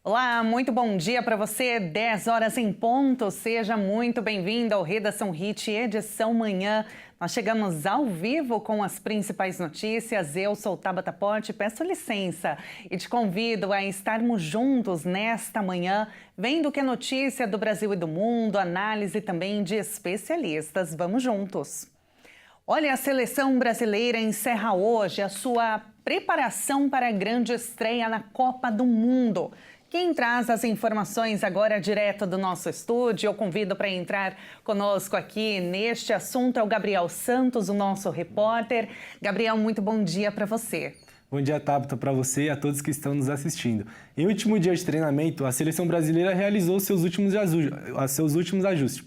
Olá, muito bom dia para você, 10 horas em ponto. Seja muito bem-vindo ao Redação Hit, edição manhã. Nós chegamos ao vivo com as principais notícias. Eu sou Tabata Porte, peço licença e te convido a estarmos juntos nesta manhã, vendo o que é notícia do Brasil e do mundo, análise também de especialistas. Vamos juntos. Olha, a seleção brasileira encerra hoje a sua preparação para a grande estreia na Copa do Mundo. Quem traz as informações agora direto do nosso estúdio, eu convido para entrar conosco aqui neste assunto, é o Gabriel Santos, o nosso repórter. Gabriel, muito bom dia para você. Bom dia, Tabata, para você e a todos que estão nos assistindo. Em último dia de treinamento, a seleção brasileira realizou seus últimos ajustes.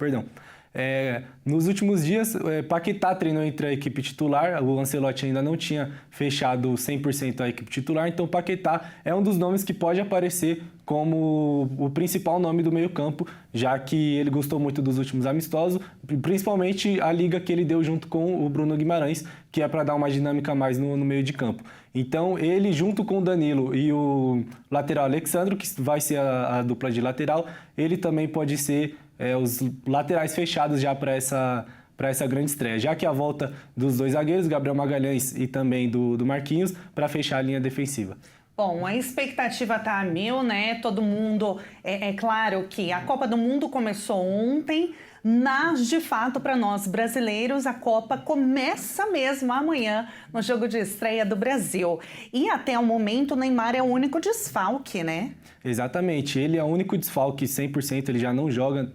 Nos últimos dias, Paquetá treinou entre a equipe titular, o Ancelotti ainda não tinha fechado 100% a equipe titular, então Paquetá é um dos nomes que pode aparecer como o principal nome do meio-campo, já que ele gostou muito dos últimos amistosos, principalmente a liga que ele deu junto com o Bruno Guimarães, que é para dar uma dinâmica a mais no meio de campo. Então, ele junto com o Danilo e o lateral Alexandro, que vai ser a dupla de lateral, ele também pode ser os laterais fechados já para essa grande estreia, já que a volta dos dois zagueiros, Gabriel Magalhães e também do Marquinhos, para fechar a linha defensiva. Bom, a expectativa está a mil, né? Todo mundo, é claro que a Copa do Mundo começou ontem, mas de fato para nós brasileiros a Copa começa mesmo amanhã no jogo de estreia do Brasil. E até o momento o Neymar é o único desfalque, né? Exatamente, ele é o único desfalque 100%, ele já não joga,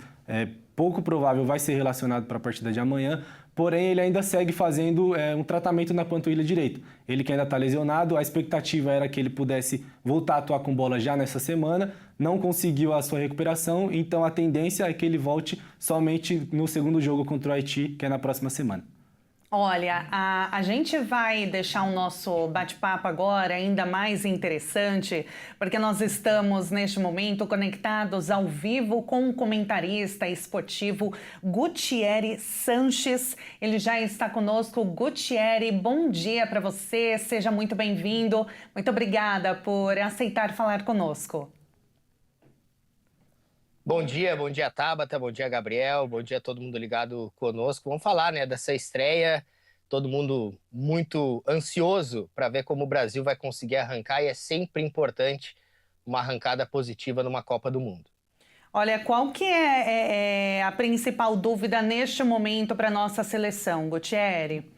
pouco provável vai ser relacionado para a partida de amanhã, porém ele ainda segue fazendo um tratamento na panturrilha direita. Ele que ainda está lesionado, a expectativa era que ele pudesse voltar a atuar com bola já nessa semana, não conseguiu a sua recuperação, então a tendência é que ele volte somente no segundo jogo contra o Haiti, que é na próxima semana. Olha, a gente vai deixar o nosso bate-papo agora ainda mais interessante, porque nós estamos, neste momento, conectados ao vivo com o comentarista esportivo Gutierre Sanches. Ele já está conosco. Gutierre, bom dia para você, seja muito bem-vindo. Muito obrigada por aceitar falar conosco. Bom dia Tabata, bom dia Gabriel, bom dia a todo mundo ligado conosco. Vamos falar, dessa estreia, todo mundo muito ansioso para ver como o Brasil vai conseguir arrancar e é sempre importante uma arrancada positiva numa Copa do Mundo. Olha, qual que é a principal dúvida neste momento para a nossa seleção, Gutierre?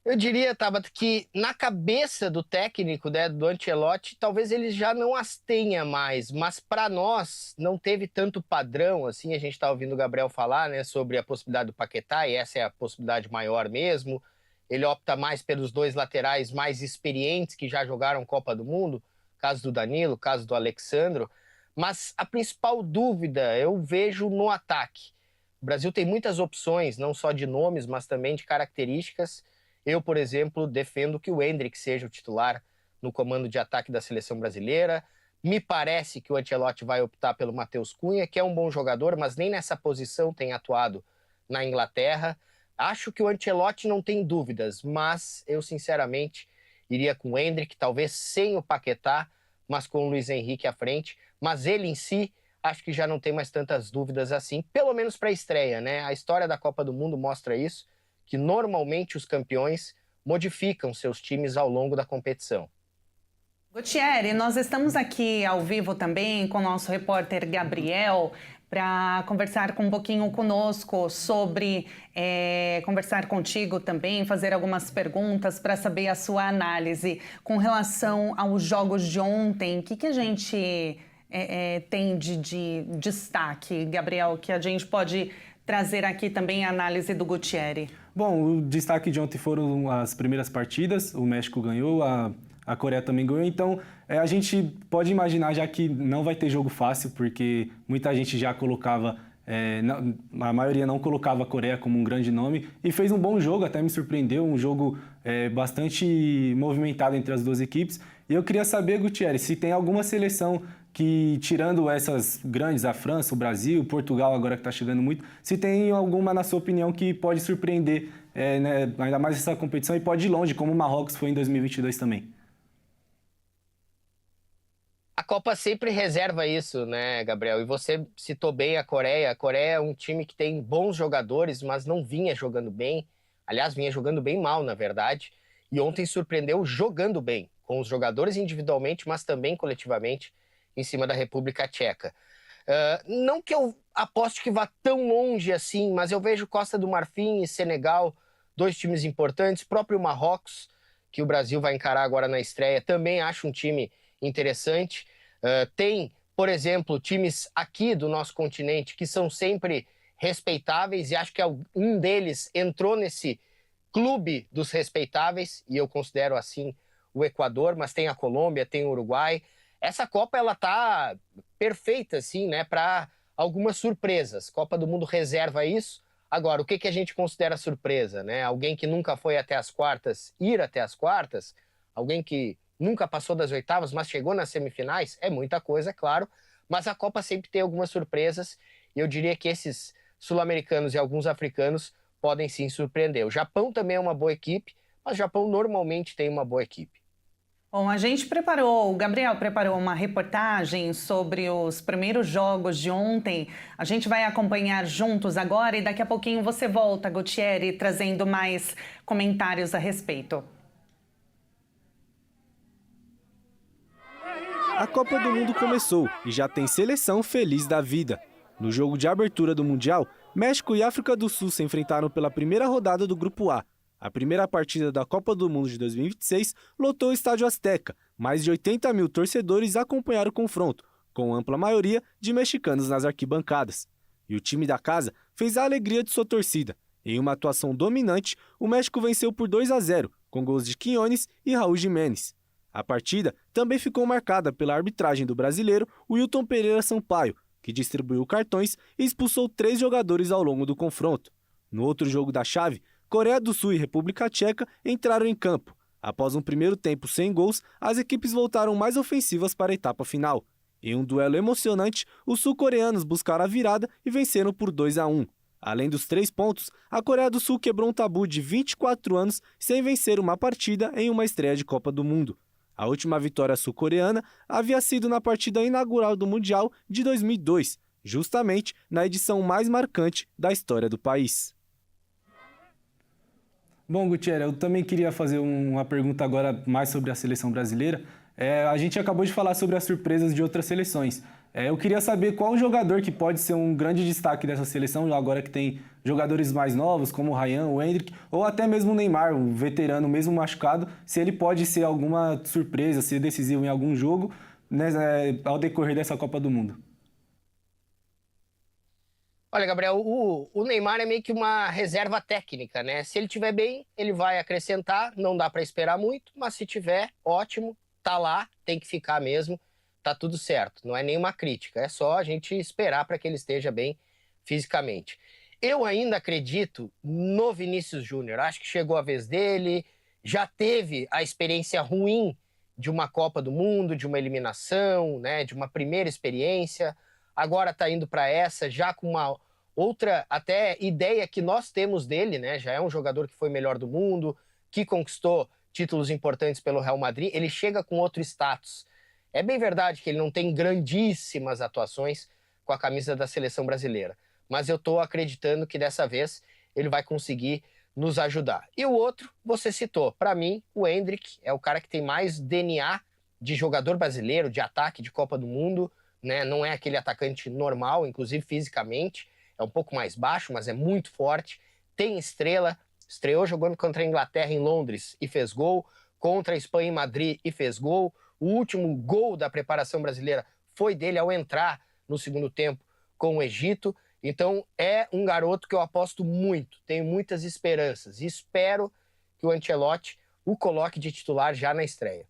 Eu diria, Tabata, que na cabeça do técnico, do Ancelotti, talvez ele já não as tenha mais, mas para nós não teve tanto padrão, assim, a gente está ouvindo o Gabriel falar, sobre a possibilidade do Paquetá, e essa é a possibilidade maior mesmo. Ele opta mais pelos dois laterais mais experientes que já jogaram Copa do Mundo, caso do Danilo, caso do Alexandro, mas a principal dúvida eu vejo no ataque. O Brasil tem muitas opções, não só de nomes, mas também de características. Eu, por exemplo, defendo que o Endrick seja o titular no comando de ataque da seleção brasileira. Me parece que o Ancelotti vai optar pelo Matheus Cunha, que é um bom jogador, mas nem nessa posição tem atuado na Inglaterra. Acho que o Ancelotti não tem dúvidas, mas eu, sinceramente, iria com o Endrick, talvez sem o Paquetá, mas com o Luiz Henrique à frente. Mas ele em si, acho que já não tem mais tantas dúvidas assim, pelo menos para a estreia, A história da Copa do Mundo mostra isso, que normalmente os campeões modificam seus times ao longo da competição. Gutierre, nós estamos aqui ao vivo também com o nosso repórter Gabriel para conversar um pouquinho conosco sobre, conversar contigo também, fazer algumas perguntas para saber a sua análise com relação aos jogos de ontem. O que a gente tem de destaque, Gabriel, que a gente pode trazer aqui também a análise do Gutierre? Bom, o destaque de ontem foram as primeiras partidas, o México ganhou, a Coreia também ganhou, então a gente pode imaginar já que não vai ter jogo fácil, porque muita gente já colocava, a maioria não colocava a Coreia como um grande nome, e fez um bom jogo, até me surpreendeu, um jogo bastante movimentado entre as duas equipes. E eu queria saber, Gutierre, se tem alguma seleção que, tirando essas grandes, a França, o Brasil, Portugal, agora que está chegando muito, se tem alguma, na sua opinião, que pode surpreender ainda mais essa competição e pode ir longe, como o Marrocos foi em 2022 também? Copa sempre reserva isso, né, Gabriel? E você citou bem a Coreia. A Coreia é um time que tem bons jogadores, mas não vinha jogando bem. Aliás, vinha jogando bem mal, na verdade. E ontem surpreendeu jogando bem, com os jogadores individualmente, mas também coletivamente, em cima da República Tcheca. Não que eu aposte que vá tão longe assim, mas eu vejo Costa do Marfim e Senegal, dois times importantes. Próprio Marrocos, que o Brasil vai encarar agora na estreia, também acho um time interessante. Tem, por exemplo, times aqui do nosso continente que são sempre respeitáveis, e acho que um deles entrou nesse clube dos respeitáveis, e eu considero assim o Equador, mas tem a Colômbia, tem o Uruguai. Essa Copa, ela tá perfeita, assim, né, para algumas surpresas. Copa do Mundo reserva isso. Agora, o que a gente considera surpresa, né? Alguém que nunca foi até as quartas, ir até as quartas, alguém que nunca passou das oitavas, mas chegou nas semifinais, é muita coisa, é claro, mas a Copa sempre tem algumas surpresas, e eu diria que esses sul-americanos e alguns africanos podem sim surpreender. O Japão também é uma boa equipe, mas o Japão normalmente tem uma boa equipe. Bom, a gente preparou, o Gabriel preparou uma reportagem sobre os primeiros jogos de ontem. A gente vai acompanhar juntos agora e daqui a pouquinho você volta, Gutierre, trazendo mais comentários a respeito. A Copa do Mundo começou e já tem seleção feliz da vida. No jogo de abertura do Mundial, México e África do Sul se enfrentaram pela primeira rodada do Grupo A. A primeira partida da Copa do Mundo de 2026 lotou o Estádio Azteca. Mais de 80 mil torcedores acompanharam o confronto, com ampla maioria de mexicanos nas arquibancadas. E o time da casa fez a alegria de sua torcida. Em uma atuação dominante, o México venceu por 2-0, com gols de Quiñones e Raul Jiménez. A partida também ficou marcada pela arbitragem do brasileiro Wilton Pereira Sampaio, que distribuiu cartões e expulsou 3 jogadores ao longo do confronto. No outro jogo da chave, Coreia do Sul e República Tcheca entraram em campo. Após um primeiro tempo sem gols, as equipes voltaram mais ofensivas para a etapa final. Em um duelo emocionante, os sul-coreanos buscaram a virada e venceram por 2-1. Além dos 3 pontos, a Coreia do Sul quebrou um tabu de 24 anos sem vencer uma partida em uma estreia de Copa do Mundo. A última vitória sul-coreana havia sido na partida inaugural do Mundial de 2002, justamente na edição mais marcante da história do país. Bom, Gutierre, eu também queria fazer uma pergunta agora mais sobre a seleção brasileira. A gente acabou de falar sobre as surpresas de outras seleções. Eu queria saber qual jogador que pode ser um grande destaque dessa seleção, agora que tem jogadores mais novos, como o Ryan, o Endrick, ou até mesmo o Neymar, um veterano mesmo machucado, se ele pode ser alguma surpresa, ser decisivo em algum jogo, né, ao decorrer dessa Copa do Mundo. Olha, Gabriel, o Neymar é meio que uma reserva técnica, né? Se ele estiver bem, ele vai acrescentar, não dá para esperar muito, mas se tiver, ótimo, tá lá, tem que ficar mesmo, tá tudo certo. Não é nenhuma crítica, é só a gente esperar para que ele esteja bem fisicamente. Eu ainda acredito no Vinícius Júnior, acho que chegou a vez dele, já teve a experiência ruim de uma Copa do Mundo, de uma eliminação, né, de uma primeira experiência. Agora está indo para essa, já com uma outra até ideia que nós temos dele, né? Já é um jogador que foi melhor do mundo, que conquistou títulos importantes pelo Real Madrid. Ele chega com outro status. É bem verdade que ele não tem grandíssimas atuações com a camisa da seleção brasileira, mas eu estou acreditando que dessa vez ele vai conseguir nos ajudar. E o outro, você citou, para mim, o Endrick é o cara que tem mais DNA de jogador brasileiro, de ataque, de Copa do Mundo, né? Não é aquele atacante normal, inclusive fisicamente, é um pouco mais baixo, mas é muito forte, tem estrela, estreou jogando contra a Inglaterra em Londres e fez gol, contra a Espanha em Madrid e fez gol. O último gol da preparação brasileira foi dele ao entrar no segundo tempo com o Egito. Então é um garoto que eu aposto muito, tenho muitas esperanças e espero que o Ancelotti o coloque de titular já na estreia.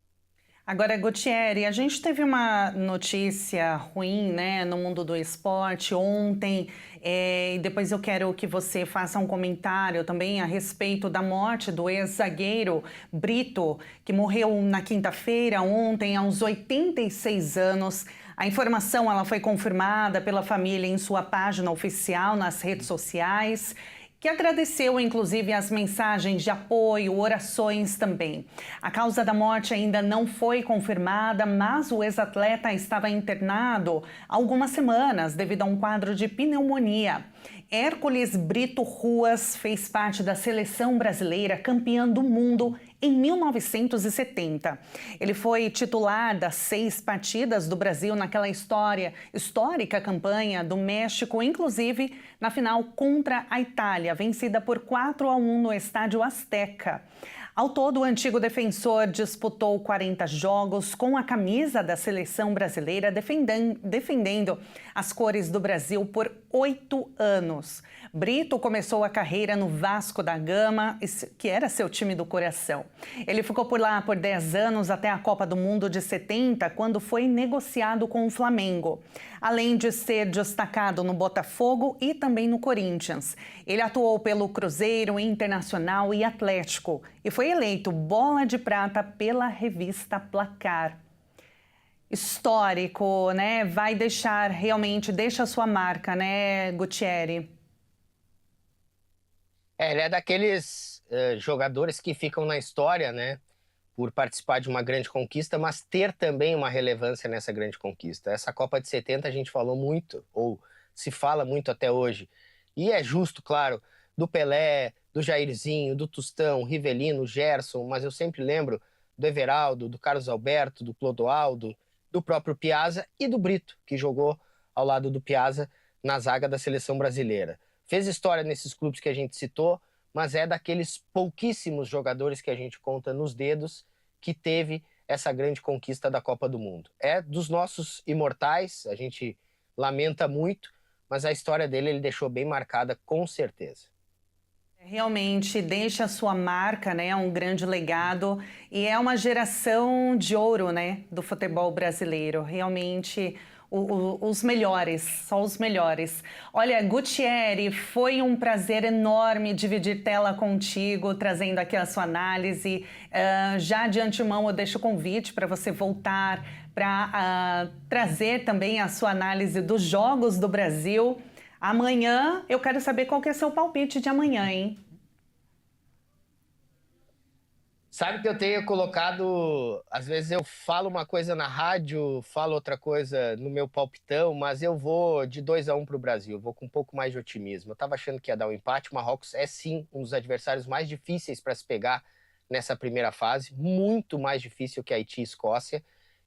Agora, Gutierre, a gente teve uma notícia ruim, né, no mundo do esporte ontem, e depois eu quero que você faça um comentário também a respeito da morte do ex-zagueiro Brito, que morreu na quinta-feira, ontem, aos 86 anos. A informação ela foi confirmada pela família em sua página oficial nas redes sociais. que agradeceu, inclusive, as mensagens de apoio, orações também. A causa da morte ainda não foi confirmada, mas o ex-atleta estava internado há algumas semanas devido a um quadro de pneumonia. Hércules Brito Ruas fez parte da seleção brasileira campeã do mundo em 1970. Ele foi titular das 6 partidas do Brasil naquela histórica campanha do México, inclusive na final contra a Itália, vencida por 4-1 no Estádio Azteca. Ao todo, o antigo defensor disputou 40 jogos com a camisa da seleção brasileira, defendendo as cores do Brasil por 8 anos. Brito começou a carreira no Vasco da Gama, que era seu time do coração. Ele ficou por lá por 10 anos até a Copa do Mundo de 70, quando foi negociado com o Flamengo. Além de ser destacado no Botafogo e também no Corinthians. Ele atuou pelo Cruzeiro, Internacional e Atlético e foi eleito Bola de Prata pela revista Placar. Histórico, né? Vai deixar, realmente, deixa a sua marca, né, Gutierre? Ele é daqueles jogadores que ficam na história, né? Por participar de uma grande conquista, mas ter também uma relevância nessa grande conquista. Essa Copa de 70 a gente falou muito, ou se fala muito até hoje. E é justo, claro, do Pelé, do Jairzinho, do Tostão, Rivelino, Gerson, mas eu sempre lembro do Everaldo, do Carlos Alberto, do Clodoaldo, do próprio Piazza e do Brito, que jogou ao lado do Piazza na zaga da seleção brasileira. Fez história nesses clubes que a gente citou, mas é daqueles pouquíssimos jogadores que a gente conta nos dedos que teve essa grande conquista da Copa do Mundo. É dos nossos imortais, a gente lamenta muito, mas a história dele ele deixou bem marcada, com certeza. Realmente deixa a sua marca, né? Um grande legado e é uma geração de ouro, né? Do futebol brasileiro. Realmente os melhores, só os melhores. Olha, Gutierre, foi um prazer enorme dividir tela contigo, trazendo aqui a sua análise. Já de antemão eu deixo o convite para você voltar para trazer também a sua análise dos Jogos do Brasil. Amanhã, eu quero saber qual que é o seu palpite de amanhã, hein? Sabe que eu tenho colocado, às vezes eu falo uma coisa na rádio, falo outra coisa no meu palpitão, mas eu vou de 2-1 para o Brasil, eu vou com um pouco mais de otimismo. Eu estava achando que ia dar um empate, o Marrocos é sim um dos adversários mais difíceis para se pegar nessa primeira fase, muito mais difícil que Haiti e Escócia,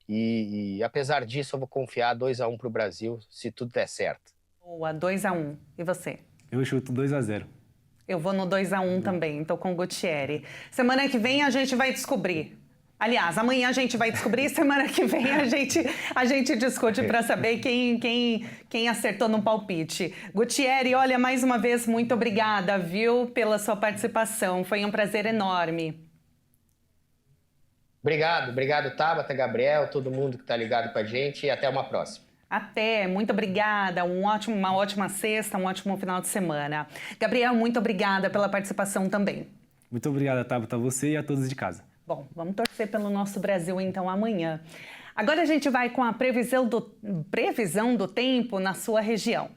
e apesar disso eu vou confiar 2-1 para o Brasil, se tudo der certo. Boa, 2-1. E você? Eu chuto 2-0. Eu vou no 2-1 também, tô com o Gutierre. Semana que vem a gente vai descobrir. Aliás, amanhã a gente vai descobrir, semana que vem a gente discute para saber quem acertou no palpite. Gutierre, olha, mais uma vez, muito obrigada, viu, pela sua participação. Foi um prazer enorme. Obrigado, Tabata, Gabriel, todo mundo que está ligado com a gente e até uma próxima. Até, muito obrigada, uma ótima sexta, um ótimo final de semana. Gabriel, muito obrigada pela participação também. Muito obrigada, Tabata, a você e a todos de casa. Bom, vamos torcer pelo nosso Brasil então amanhã. Agora a gente vai com a previsão do tempo na sua região.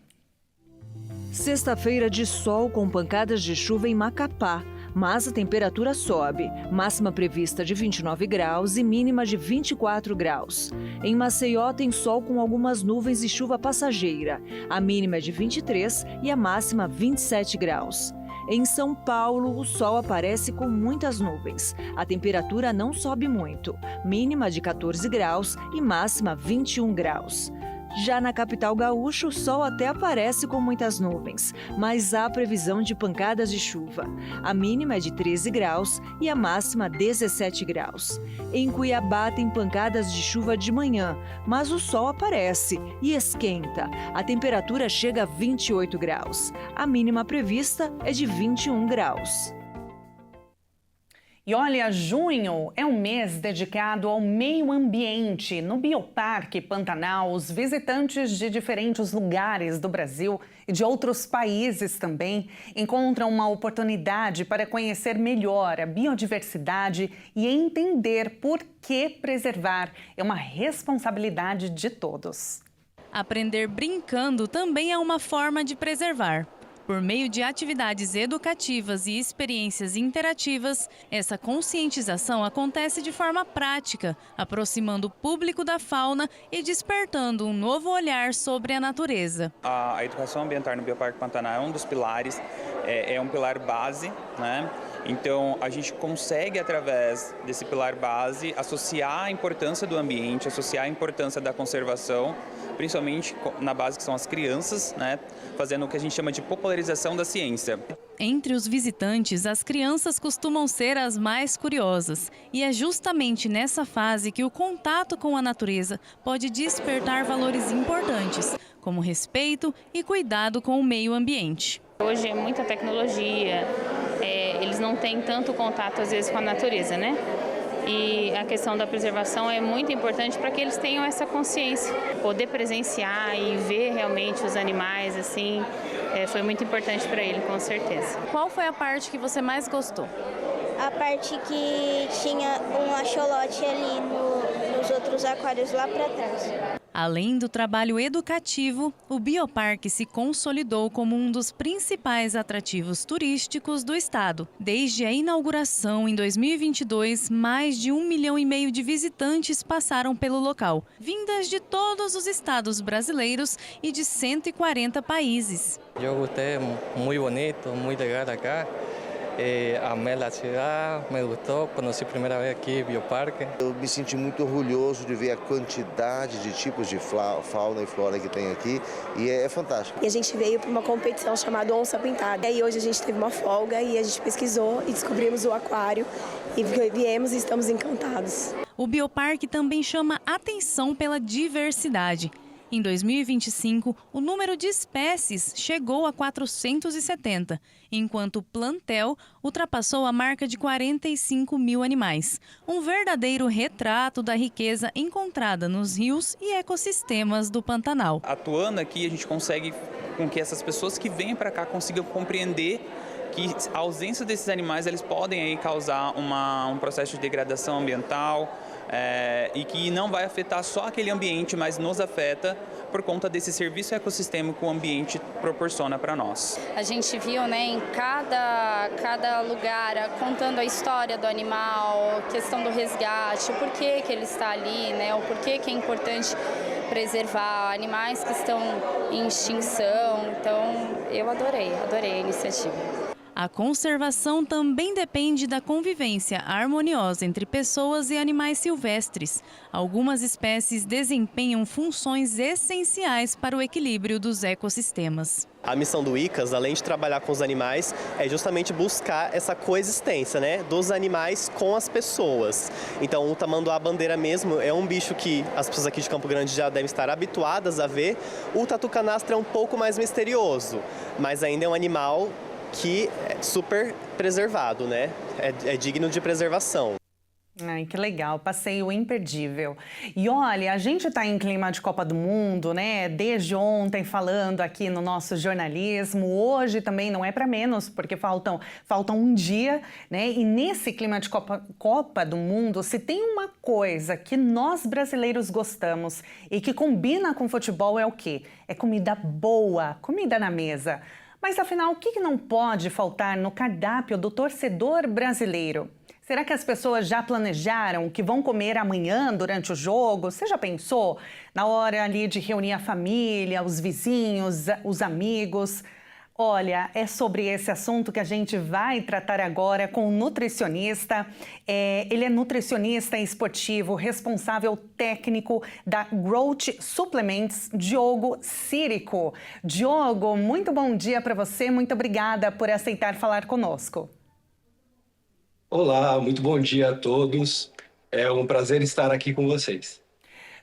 Sexta-feira de sol com pancadas de chuva em Macapá. Mas a temperatura sobe, máxima prevista de 29 graus e mínima de 24 graus. Em Maceió tem sol com algumas nuvens e chuva passageira, a mínima é de 23 e a máxima 27 graus. Em São Paulo, o sol aparece com muitas nuvens. A temperatura não sobe muito, mínima de 14 graus e máxima 21 graus. Já na capital gaúcha, o sol até aparece com muitas nuvens, mas há previsão de pancadas de chuva. A mínima é de 13 graus e a máxima 17 graus. Em Cuiabá tem pancadas de chuva de manhã, mas o sol aparece e esquenta. A temperatura chega a 28 graus. A mínima prevista é de 21 graus. E olha, junho é um mês dedicado ao meio ambiente. No Bioparque Pantanal, os visitantes de diferentes lugares do Brasil e de outros países também encontram uma oportunidade para conhecer melhor a biodiversidade e entender por que preservar é uma responsabilidade de todos. Aprender brincando também é uma forma de preservar. Por meio de atividades educativas e experiências interativas, essa conscientização acontece de forma prática, aproximando o público da fauna e despertando um novo olhar sobre a natureza. A educação ambiental no Bioparque Pantanal é um dos pilares, é um pilar base, né? Então, a gente consegue, através desse pilar base, associar a importância do ambiente, associar a importância da conservação, principalmente na base que são as crianças, né? Fazendo o que a gente chama de popularização da ciência. Entre os visitantes, as crianças costumam ser as mais curiosas. E é justamente nessa fase que o contato com a natureza pode despertar valores importantes, como respeito e cuidado com o meio ambiente. Hoje é muita tecnologia, eles não têm tanto contato às vezes com a natureza, né? E a questão da preservação é muito importante para que eles tenham essa consciência. Poder presenciar e ver realmente os animais, assim, foi muito importante para ele, com certeza. Qual foi a parte que você mais gostou? A parte que tinha um axolote ali nos outros aquários lá para trás. Além do trabalho educativo, o Bioparque se consolidou como um dos principais atrativos turísticos do estado. Desde a inauguração em 2022, mais de 1,5 milhão de visitantes passaram pelo local, vindas de todos os estados brasileiros e de 140 países. Eu gostei, muito bonito, muito legal aqui. Amei a cidade, me gostou, conheci a primeira vez aqui o Bioparque. Eu me senti muito orgulhoso de ver a quantidade de tipos de fauna e flora que tem aqui e é fantástico. E a gente veio para uma competição chamada Onça Pintada. E hoje a gente teve uma folga e a gente pesquisou e descobrimos o aquário e viemos e estamos encantados. O Bioparque também chama atenção pela diversidade. Em 2025, o número de espécies chegou a 470, enquanto o plantel ultrapassou a marca de 45 mil animais. Um verdadeiro retrato da riqueza encontrada nos rios e ecossistemas do Pantanal. Atuando aqui, a gente consegue com que essas pessoas que vêm para cá consigam compreender que a ausência desses animais eles podem aí causar um processo de degradação ambiental, e que não vai afetar só aquele ambiente, mas nos afeta por conta desse serviço ecossistêmico que o ambiente proporciona para nós. A gente viu, né, em cada lugar contando a história do animal, questão do resgate, o porquê que ele está ali, né, o porquê que é importante preservar animais que estão em extinção. Então, eu adorei a iniciativa. A conservação também depende da convivência harmoniosa entre pessoas e animais silvestres. Algumas espécies desempenham funções essenciais para o equilíbrio dos ecossistemas. A missão do ICAS, além de trabalhar com os animais, é justamente buscar essa coexistência, né, dos animais com as pessoas. Então, o tamanduá-bandeira mesmo é um bicho que as pessoas aqui de Campo Grande já devem estar habituadas a ver. O tatu-canastra é um pouco mais misterioso, mas ainda é um animal que é super preservado, né? É digno de preservação. Ai, que legal, passeio imperdível. E olha, a gente está em clima de Copa do Mundo, né? Desde ontem falando aqui no nosso jornalismo, hoje também não é para menos, porque faltam um dia, né? E nesse clima de Copa do Mundo, se tem uma coisa que nós brasileiros gostamos e que combina com futebol é o quê? É comida boa, comida na mesa. Mas afinal, o que não pode faltar no cardápio do torcedor brasileiro? Será que as pessoas já planejaram o que vão comer amanhã durante o jogo? Você já pensou na hora ali de reunir a família, os vizinhos, os amigos? Olha, é sobre esse assunto que a gente vai tratar agora com o nutricionista. Ele é nutricionista esportivo, responsável técnico da Growth Supplements, Diogo Cirico. Diogo, muito bom dia para você, muito obrigada por aceitar falar conosco. Olá, muito bom dia a todos. É um prazer estar aqui com vocês.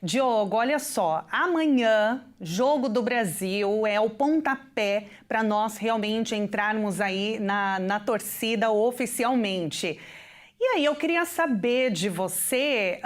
Diogo, olha só, amanhã, Jogo do Brasil, é o pontapé para nós realmente entrarmos aí na torcida oficialmente. E aí eu queria saber de você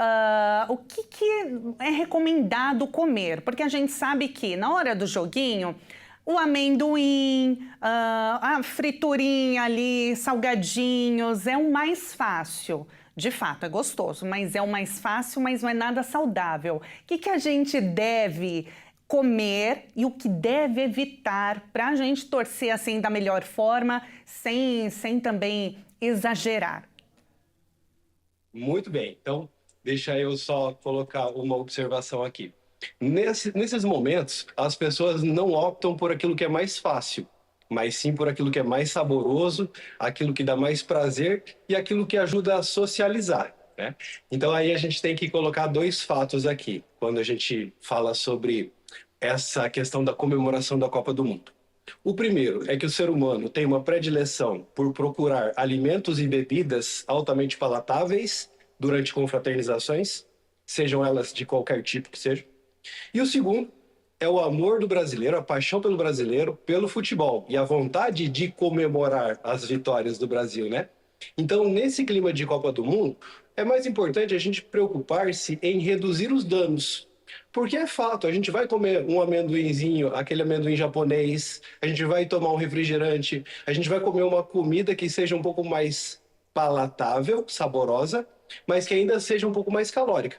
o que é recomendado comer, porque a gente sabe que na hora do joguinho, o amendoim, a friturinha ali, salgadinhos, é o mais fácil. De fato, é gostoso, mas é o mais fácil, mas não é nada saudável. O que a gente deve comer e o que deve evitar para a gente torcer assim da melhor forma, sem também exagerar? Muito bem, então deixa eu só colocar uma observação aqui. Nesses momentos, as pessoas não optam por aquilo que é mais fácil, mas sim por aquilo que é mais saboroso, aquilo que dá mais prazer e aquilo que ajuda a socializar, né? Então aí a gente tem que colocar dois fatos aqui, quando a gente fala sobre essa questão da comemoração da Copa do Mundo. O primeiro é que o ser humano tem uma predileção por procurar alimentos e bebidas altamente palatáveis durante confraternizações, sejam elas de qualquer tipo que sejam. E o segundo é o amor do brasileiro, a paixão pelo brasileiro, pelo futebol e a vontade de comemorar as vitórias do Brasil, né? Então, nesse clima de Copa do Mundo, é mais importante a gente preocupar-se em reduzir os danos. Porque é fato, a gente vai comer um amendoinzinho, aquele amendoim japonês, a gente vai tomar um refrigerante, a gente vai comer uma comida que seja um pouco mais palatável, saborosa, mas que ainda seja um pouco mais calórica.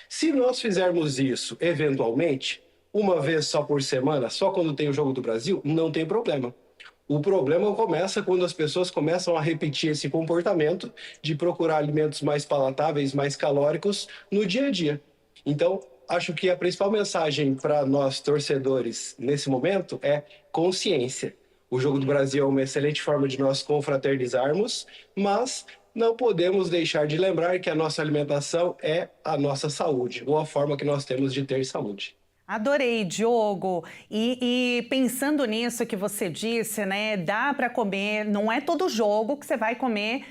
Se nós fizermos isso, eventualmente, uma vez só por semana, só quando tem o Jogo do Brasil, não tem problema. O problema começa quando as pessoas começam a repetir esse comportamento de procurar alimentos mais palatáveis, mais calóricos no dia a dia. Então, acho que a principal mensagem para nós torcedores nesse momento é consciência. O Jogo do Brasil é uma excelente forma de nós confraternizarmos, mas não podemos deixar de lembrar que a nossa alimentação é a nossa saúde, ou a forma que nós temos de ter saúde. Adorei, Diogo. E pensando nisso que você disse, né? Dá para comer, não é todo jogo que você vai comer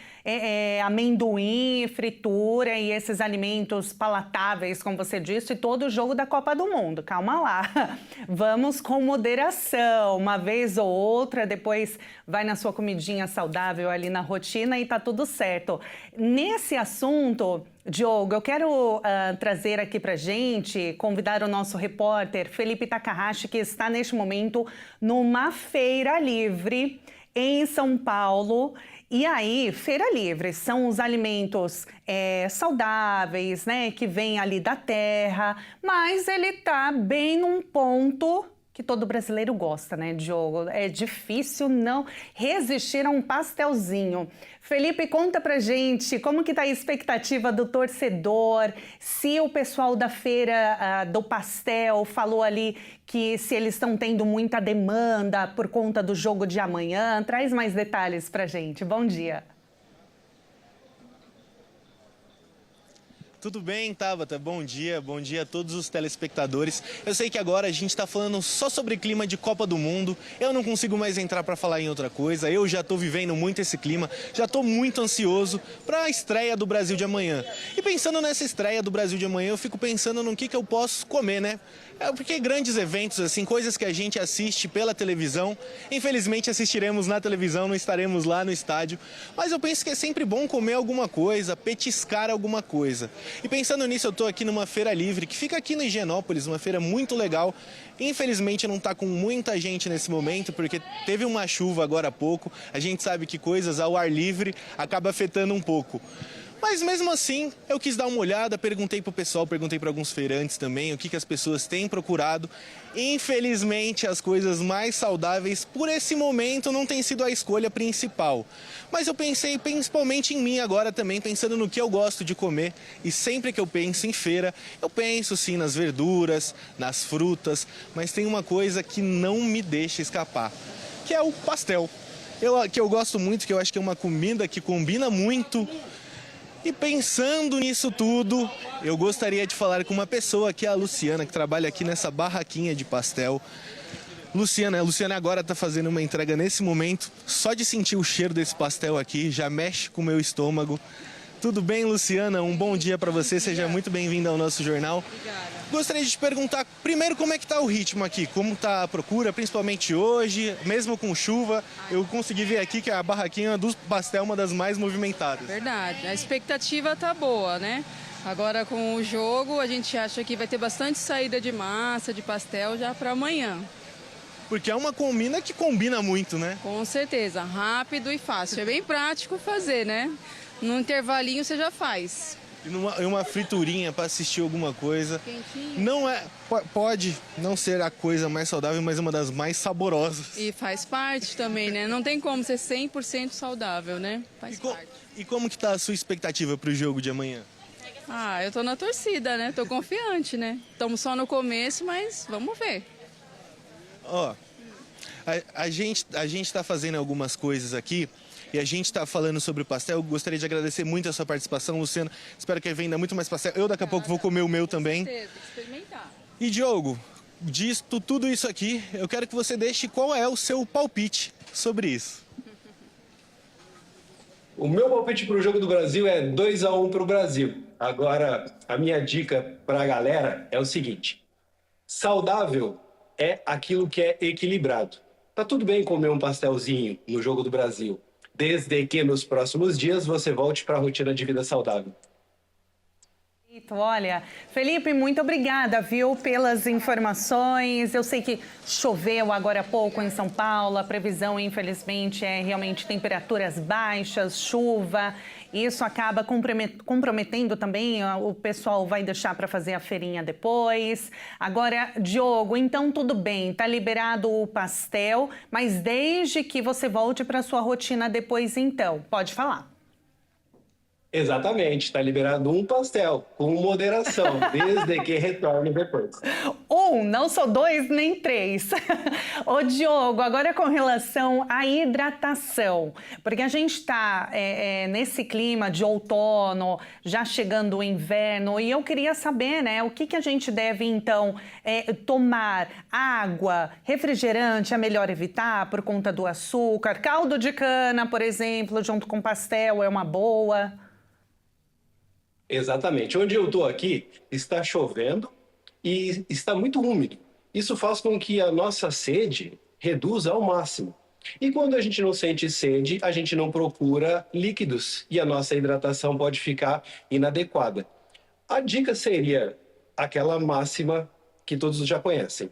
amendoim, fritura e esses alimentos palatáveis, como você disse, e todo jogo da Copa do Mundo. Calma lá. Vamos com moderação, uma vez ou outra, depois vai na sua comidinha saudável ali na rotina e tá tudo certo. Nesse assunto, Diogo, eu quero trazer aqui pra gente, convidar o nosso repórter Felipe Takahashi, que está neste momento numa feira livre em São Paulo. E aí, feira livre são os alimentos saudáveis, né, que vêm ali da terra, mas ele tá bem num ponto que todo brasileiro gosta, né, Diogo? É difícil não resistir a um pastelzinho. Felipe, conta pra gente como que tá a expectativa do torcedor, se o pessoal da feira do pastel falou ali que se eles estão tendo muita demanda por conta do jogo de amanhã. Traz mais detalhes pra gente. Bom dia. Tudo bem, Tabata? Bom dia a todos os telespectadores. Eu sei que agora a gente está falando só sobre clima de Copa do Mundo, eu não consigo mais entrar para falar em outra coisa, eu já estou vivendo muito esse clima, já estou muito ansioso para a estreia do Brasil de amanhã. E pensando nessa estreia do Brasil de amanhã, eu fico pensando no que eu posso comer, né? Porque grandes eventos, assim, coisas que a gente assiste pela televisão, infelizmente assistiremos na televisão, não estaremos lá no estádio, mas eu penso que é sempre bom comer alguma coisa, petiscar alguma coisa. E pensando nisso, eu estou aqui numa feira livre, que fica aqui no Higienópolis, uma feira muito legal. Infelizmente não está com muita gente nesse momento, porque teve uma chuva agora há pouco, a gente sabe que coisas ao ar livre acaba afetando um pouco. Mas mesmo assim, eu quis dar uma olhada, perguntei para o pessoal, perguntei para alguns feirantes também o que as pessoas têm procurado. Infelizmente, as coisas mais saudáveis, por esse momento, não tem sido a escolha principal. Mas eu pensei principalmente em mim agora também, pensando no que eu gosto de comer. E sempre que eu penso em feira, eu penso sim nas verduras, nas frutas, mas tem uma coisa que não me deixa escapar, que é o pastel. Que eu gosto muito, que eu acho que é uma comida que combina muito. E pensando nisso tudo, eu gostaria de falar com uma pessoa, que é a Luciana, que trabalha aqui nessa barraquinha de pastel. Luciana agora está fazendo uma entrega nesse momento. Só de sentir o cheiro desse pastel aqui já mexe com o meu estômago. Tudo bem, Luciana? Um bom dia para você. Seja muito bem-vinda ao nosso jornal. Obrigada. Gostaria de te perguntar, primeiro, como é que está o ritmo aqui? Como está a procura, principalmente hoje, mesmo com chuva? Eu consegui ver aqui que a barraquinha do pastel é uma das mais movimentadas. Verdade. A expectativa tá boa, né? Agora, com o jogo, a gente acha que vai ter bastante saída de massa, de pastel já para amanhã. Porque é uma comida que combina muito, né? Com certeza. Rápido e fácil. É bem prático fazer, né? No intervalinho você já faz. E uma friturinha para assistir alguma coisa. Quentinho. Não é, pode não ser a coisa mais saudável, mas é uma das mais saborosas. E faz parte também, né? Não tem como ser 100% saudável, né? Faz parte. E como que tá a sua expectativa para o jogo de amanhã? Eu tô na torcida, né? Tô confiante, né? Estamos só no começo, mas vamos ver. Ó, a gente tá fazendo algumas coisas aqui e a gente tá falando sobre o pastel. Eu gostaria de agradecer muito a sua participação, Luciano. Espero que venda muito mais pastel. Eu daqui a pouco vou comer o meu também. Tem que experimentar. E Diogo, disto tudo isso aqui, eu quero que você deixe qual é o seu palpite sobre isso. O meu palpite para o jogo do Brasil é 2-1 para o Brasil. Agora, a minha dica para a galera é o seguinte: saudável é aquilo que é equilibrado. Tá tudo bem comer um pastelzinho no jogo do Brasil, desde que nos próximos dias você volte para a rotina de vida saudável. Olha, Felipe, muito obrigada, viu, pelas informações. Eu sei que choveu agora há pouco em São Paulo, a previsão, infelizmente, é realmente temperaturas baixas, chuva. Isso acaba comprometendo também, o pessoal vai deixar para fazer a feirinha depois. Agora, Diogo, então tudo bem, tá liberado o pastel, mas desde que você volte para sua rotina depois, então, pode falar. Exatamente, está liberado um pastel, com moderação, desde que retorne depois. Não sou 2 nem 3. Ô Diogo, agora com relação à hidratação, porque a gente está nesse clima de outono, já chegando o inverno, e eu queria saber, né, o que a gente deve então tomar? Água, refrigerante é melhor evitar por conta do açúcar, caldo de cana, por exemplo, junto com pastel é uma boa? Exatamente. Onde eu estou aqui, está chovendo e está muito úmido. Isso faz com que a nossa sede reduza ao máximo. E quando a gente não sente sede, a gente não procura líquidos e a nossa hidratação pode ficar inadequada. A dica seria aquela máxima que todos já conhecem: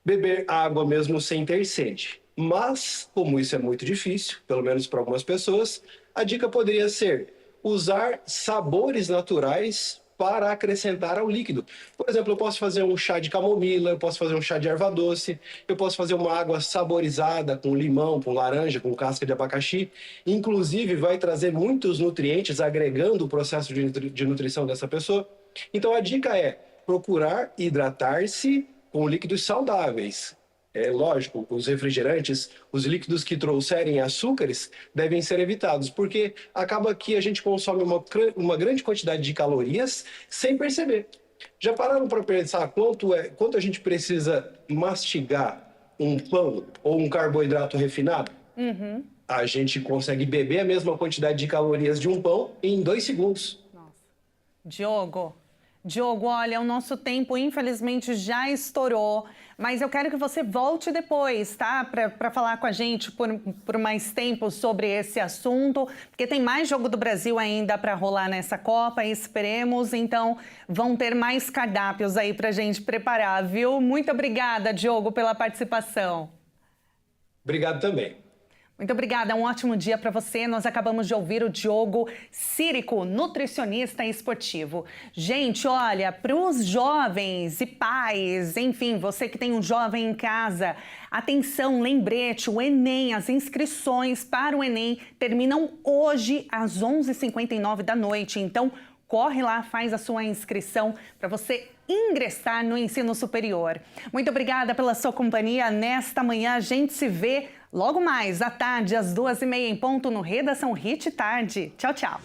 beber água mesmo sem ter sede. Mas, como isso é muito difícil, pelo menos para algumas pessoas, a dica poderia ser usar sabores naturais para acrescentar ao líquido. Por exemplo, eu posso fazer um chá de camomila, eu posso fazer um chá de erva doce, eu posso fazer uma água saborizada com limão, com laranja, com casca de abacaxi. Inclusive, vai trazer muitos nutrientes, agregando o processo de nutrição dessa pessoa. Então, a dica é procurar hidratar-se com líquidos saudáveis. É lógico, os refrigerantes, os líquidos que trouxerem açúcares devem ser evitados, porque acaba que a gente consome uma grande quantidade de calorias sem perceber. Já pararam para pensar quanto a gente precisa mastigar um pão ou um carboidrato refinado? Uhum. A gente consegue beber a mesma quantidade de calorias de um pão em 2 segundos. Diogo, olha, o nosso tempo infelizmente já estourou, mas eu quero que você volte depois, tá? Para falar com a gente por mais tempo sobre esse assunto, porque tem mais jogo do Brasil ainda para rolar nessa Copa, e esperemos, então, vão ter mais cardápios aí para a gente preparar, viu? Muito obrigada, Diogo, pela participação. Obrigado também. Muito obrigada, um ótimo dia para você. Nós acabamos de ouvir o Diogo Círico, nutricionista esportivo. Gente, olha, para os jovens e pais, enfim, você que tem um jovem em casa, atenção, lembrete, o Enem, as inscrições para o Enem terminam hoje às 11h59 da noite. Então, corre lá, faz a sua inscrição para você ingressar no ensino superior. Muito obrigada pela sua companhia nesta manhã. A gente se vê logo mais à tarde, às 2h30 em ponto, no Redação Hit Tarde. Tchau, tchau.